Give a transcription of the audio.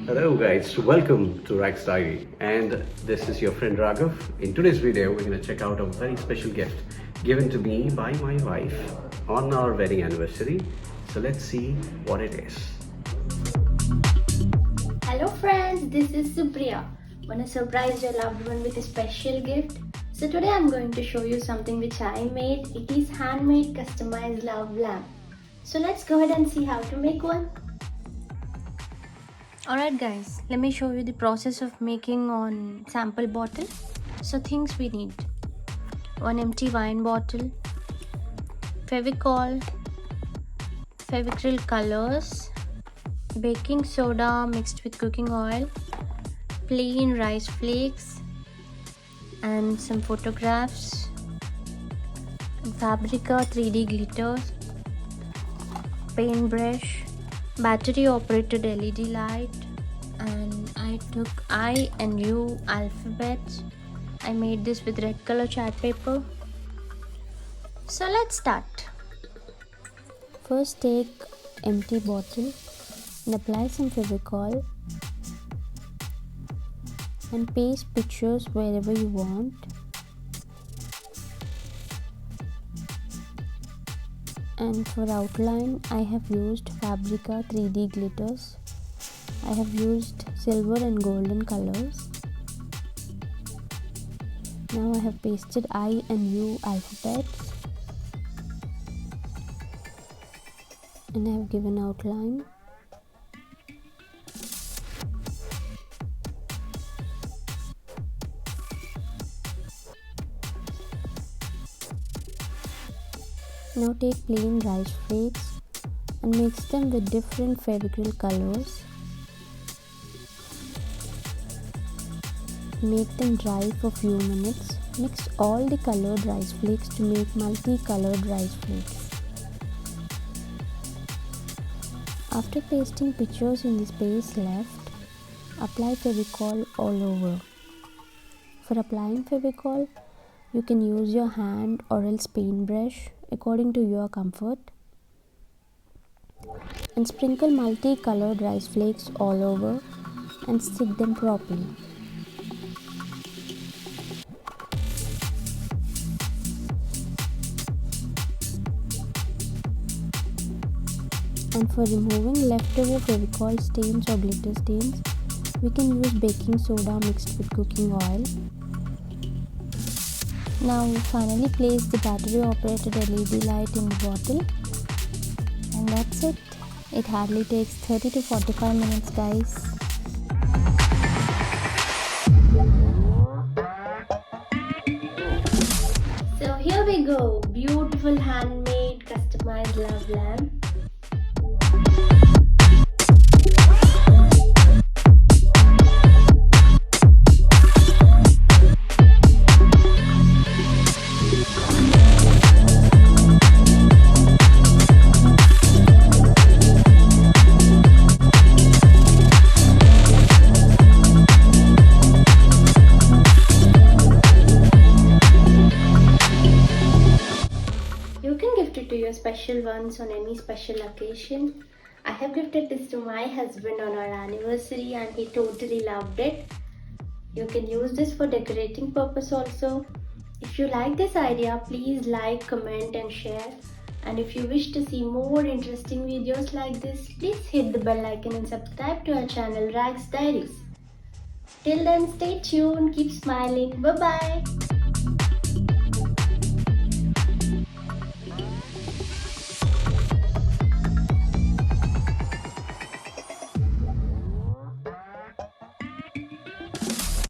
Hello guys, welcome to Rags Diary, and this is your friend Raghav. In today's video, we're going to check out a very special gift given to me by my wife on our wedding anniversary. So let's see what it is. Hello friends, this is Supriya. Wanna surprise your loved one with a special gift? So today I'm going to show you something which I made. It is handmade customized love lamp. So let's go ahead and see how to make one. Alright guys, let me show you the process of making on sample bottle. So things we need: one empty wine bottle, Fevicol, Fevicryl Colors, baking soda mixed with cooking oil, plain rice flakes, and some photographs, and Fabrica 3D glitters, paintbrush, battery operated LED light, and I took I and U alphabets. I made this with red color chart paper. So let's start. First take empty bottle and apply some Fevicol and paste pictures wherever you want. And for outline, I have used Fabrica 3D glitters. I have used silver and golden colors. Now I have pasted I and U alphabets, and I have given outline. Now take plain rice flakes and mix them with different Fevicryl colors. Make them dry for few minutes. Mix all the colored rice flakes to make multi-colored rice flakes. After pasting pictures in the space left, apply Fevicol all over. For applying Fevicol, you can use your hand or else paintbrush according to your comfort, and sprinkle multi-colored rice flakes all over and stick them properly. And for removing leftover Fevicol stains or glitter stains, we can use baking soda mixed with cooking oil. Now finally place the battery operated LED light in the bottle, and that's it. It hardly takes 30 to 45 minutes, guys. So here we go, beautiful handmade customized love lamp. To your special ones on any special occasion. I have gifted this to my husband on our anniversary and he totally loved it. You can use this for decorating purpose also. If you like this idea, please like, comment and share. And if you wish to see more interesting videos like this, please hit the bell icon and subscribe to our channel Rags Diaries. Till then, stay tuned, keep smiling, bye bye.